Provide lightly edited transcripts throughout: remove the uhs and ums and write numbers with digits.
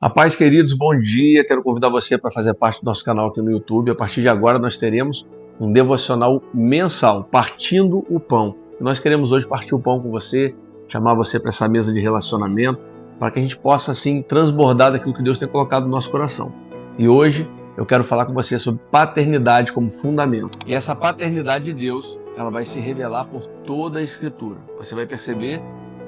A paz, queridos, bom dia. Quero convidar você para fazer parte do nosso canal aqui no YouTube. A partir de agora nós teremos um devocional mensal, Partindo o Pão. E nós queremos hoje partir o pão com você, chamar você para essa mesa de relacionamento, para que a gente possa assim transbordar daquilo que Deus tem colocado no nosso coração. E hoje eu quero falar com você sobre paternidade como fundamento. E essa paternidade de Deus, ela vai se revelar por toda a Escritura. Você vai perceber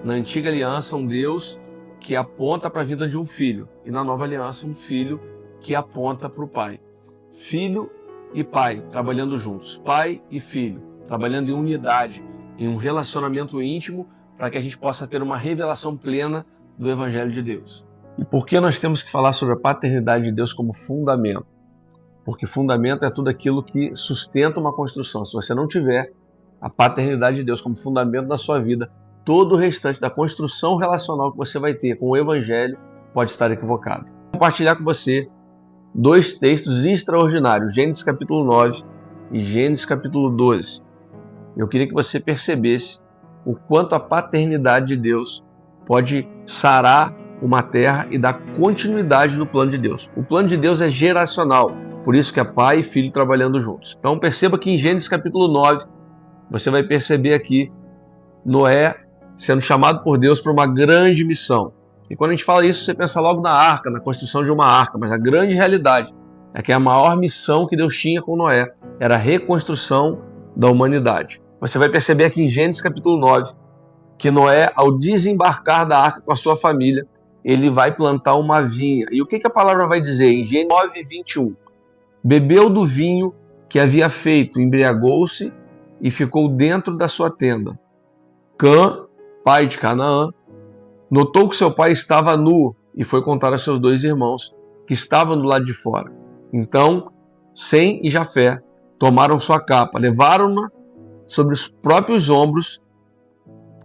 na Antiga Aliança um Deus que aponta para a vida de um filho, e na Nova Aliança um filho que aponta para o pai. Filho e pai trabalhando juntos, pai e filho trabalhando em unidade, em um relacionamento íntimo, para que a gente possa ter uma revelação plena do Evangelho de Deus. E por que nós temos que falar sobre a paternidade de Deus como fundamento? Porque fundamento é tudo aquilo que sustenta uma construção. Se você não tiver a paternidade de Deus como fundamento da sua vida, todo o restante da construção relacional que você vai ter com o Evangelho pode estar equivocado. Vou compartilhar com você dois textos extraordinários, Gênesis capítulo 9 e Gênesis capítulo 12. Eu queria que você percebesse o quanto a paternidade de Deus pode sarar uma terra e dar continuidade no plano de Deus. O plano de Deus é geracional, por isso que é pai e filho trabalhando juntos. Então perceba que em Gênesis capítulo 9, você vai perceber aqui Noé sendo chamado por Deus para uma grande missão. E quando a gente fala isso, você pensa logo na arca, na construção de uma arca, mas a grande realidade é que a maior missão que Deus tinha com Noé era a reconstrução da humanidade. Você vai perceber aqui em Gênesis capítulo 9 que Noé, ao desembarcar da arca com a sua família, ele vai plantar uma vinha. E o que a palavra vai dizer? Em Gênesis 9, 21. Bebeu do vinho que havia feito, embriagou-se e ficou dentro da sua tenda. Cã, pai de Canaã, notou que seu pai estava nu e foi contar a seus dois irmãos que estavam do lado de fora. Então, Sem e Jafé tomaram sua capa, levaram-na sobre os próprios ombros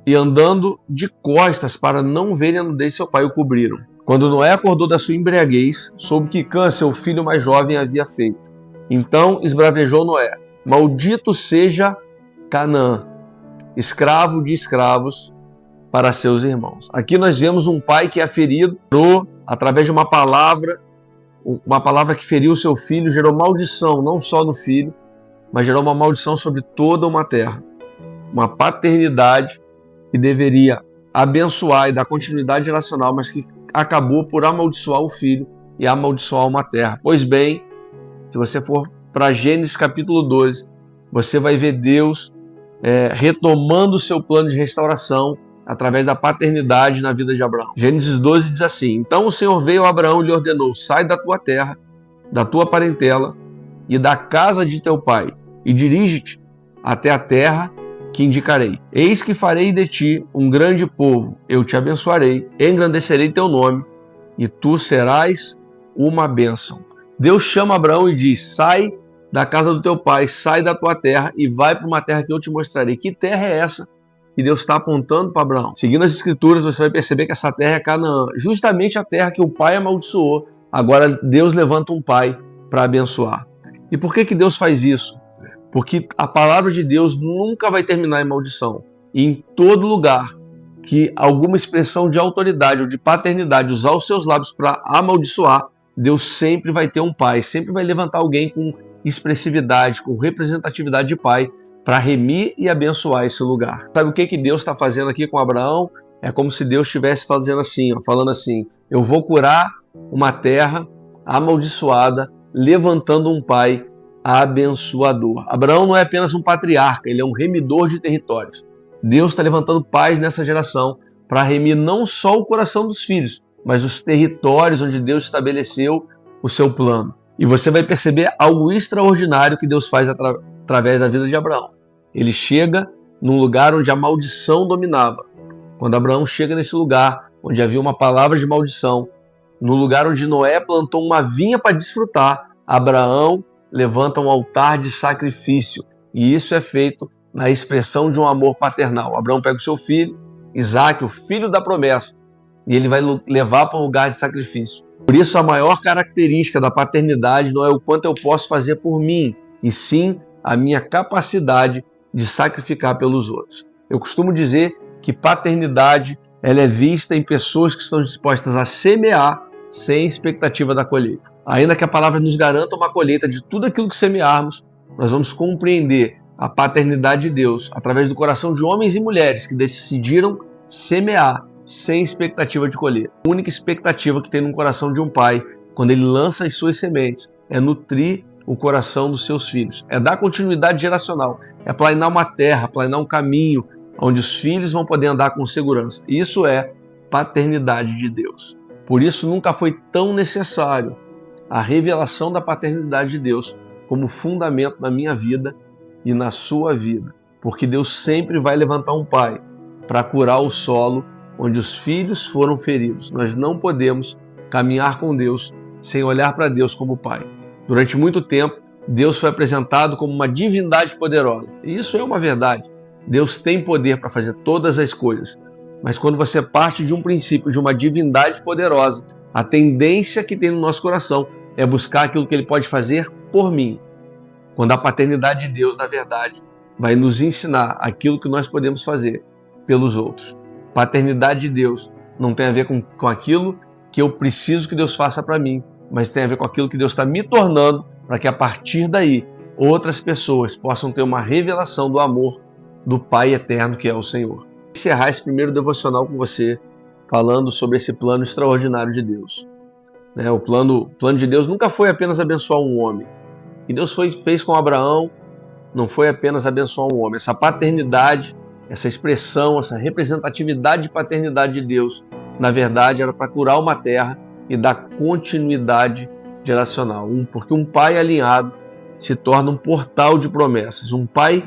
e andando de costas para não verem a nudez de seu pai, o cobriram. Quando Noé acordou da sua embriaguez, soube que Cã, seu filho mais jovem, havia feito. Então esbravejou Noé: maldito seja Canaã, escravo de escravos para seus irmãos. Aqui nós vemos um pai que é ferido, através de uma palavra que feriu seu filho, gerou maldição não só no filho, mas gerou uma maldição sobre toda uma terra. Uma paternidade que deveria abençoar e dar continuidade geracional, mas que acabou por amaldiçoar o filho e amaldiçoar uma terra. Pois bem, se você for para Gênesis capítulo 12, você vai ver Deus retomando o seu plano de restauração através da paternidade na vida de Abraão. Gênesis 12 diz assim: então o Senhor veio a Abraão e lhe ordenou: sai da tua terra, da tua parentela e da casa de teu pai, e dirige-te até a terra que indicarei. Eis que farei de ti um grande povo, eu te abençoarei, engrandecerei teu nome, e tu serás uma bênção. Deus chama Abraão e diz: sai da casa do teu pai, sai da tua terra e vai para uma terra que eu te mostrarei. Que terra é essa que Deus está apontando para Abraão? Seguindo as escrituras, você vai perceber que essa terra é Canaã, justamente a terra que o pai amaldiçoou. Agora Deus levanta um pai para abençoar. E por que Deus faz isso? Porque a palavra de Deus nunca vai terminar em maldição. E em todo lugar que alguma expressão de autoridade ou de paternidade usar os seus lábios para amaldiçoar, Deus sempre vai ter um pai, sempre vai levantar alguém com expressividade, com representatividade de pai, para remir e abençoar esse lugar. Sabe o que Deus está fazendo aqui com Abraão? É como se Deus estivesse falando assim: eu vou curar uma terra amaldiçoada, levantando um pai abençoador. Abraão não é apenas um patriarca, ele é um remidor de territórios. Deus está levantando pais nessa geração para remir não só o coração dos filhos, mas os territórios onde Deus estabeleceu o seu plano. E você vai perceber algo extraordinário que Deus faz através da vida de Abraão. Ele chega num lugar onde a maldição dominava. Quando Abraão chega nesse lugar onde havia uma palavra de maldição, no lugar onde Noé plantou uma vinha para desfrutar, Abraão levanta um altar de sacrifício. E isso é feito na expressão de um amor paternal. Abraão pega o seu filho, Isaque, o filho da promessa, e ele vai levar para um lugar de sacrifício. Por isso, a maior característica da paternidade não é o quanto eu posso fazer por mim, e sim a minha capacidade de sacrificar pelos outros. Eu costumo dizer que paternidade ela é vista em pessoas que estão dispostas a semear sem expectativa da colheita. Ainda que a palavra nos garanta uma colheita de tudo aquilo que semearmos, nós vamos compreender a paternidade de Deus através do coração de homens e mulheres que decidiram semear sem expectativa de colher. A única expectativa que tem no coração de um pai, quando ele lança as suas sementes, é nutrir o coração dos seus filhos, é dar continuidade geracional, é planear uma terra, planear um caminho onde os filhos vão poder andar com segurança. Isso é paternidade de Deus. Por isso nunca foi tão necessário a revelação da paternidade de Deus como fundamento na minha vida e na sua vida, porque Deus sempre vai levantar um pai para curar o solo onde os filhos foram feridos. Nós não podemos caminhar com Deus sem olhar para Deus como pai. Durante muito tempo, Deus foi apresentado como uma divindade poderosa. E isso é uma verdade. Deus tem poder para fazer todas as coisas. Mas quando você parte de um princípio de uma divindade poderosa, a tendência que tem no nosso coração é buscar aquilo que Ele pode fazer por mim. Quando a paternidade de Deus, na verdade, vai nos ensinar aquilo que nós podemos fazer pelos outros. Paternidade de Deus não tem a ver com aquilo que eu preciso que Deus faça para mim, mas tem a ver com aquilo que Deus está me tornando para que a partir daí outras pessoas possam ter uma revelação do amor do Pai eterno que é o Senhor. Vou encerrar esse primeiro devocional com você falando sobre esse plano extraordinário de Deus. O plano de Deus nunca foi apenas abençoar um homem. O que Deus fez com Abraão não foi apenas abençoar um homem. Essa paternidade, essa expressão, essa representatividade de paternidade de Deus, na verdade, era para curar uma terra e dar continuidade geracional. Porque um pai alinhado se torna um portal de promessas. Um pai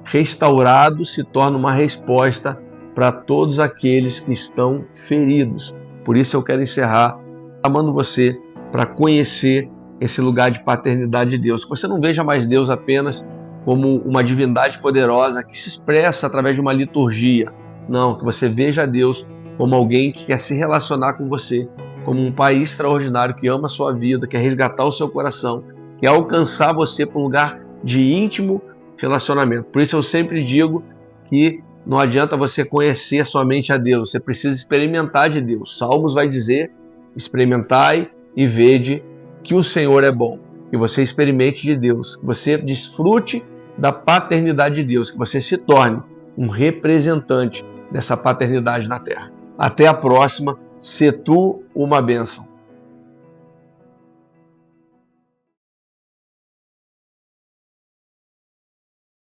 restaurado se torna uma resposta para todos aqueles que estão feridos. Por isso eu quero encerrar chamando você para conhecer esse lugar de paternidade de Deus. Que você não veja mais Deus apenas como uma divindade poderosa que se expressa através de uma liturgia. Não, que você veja Deus como alguém que quer se relacionar com você, como um pai extraordinário que ama a sua vida, quer resgatar o seu coração, quer alcançar você para um lugar de íntimo relacionamento. Por isso eu sempre digo que não adianta você conhecer somente a Deus, você precisa experimentar de Deus. Salmos vai dizer: experimentai e vede que o Senhor é bom. Que você experimente de Deus, que você desfrute da paternidade de Deus, que você se torne um representante dessa paternidade na terra. Até a próxima. Se tu uma bênção.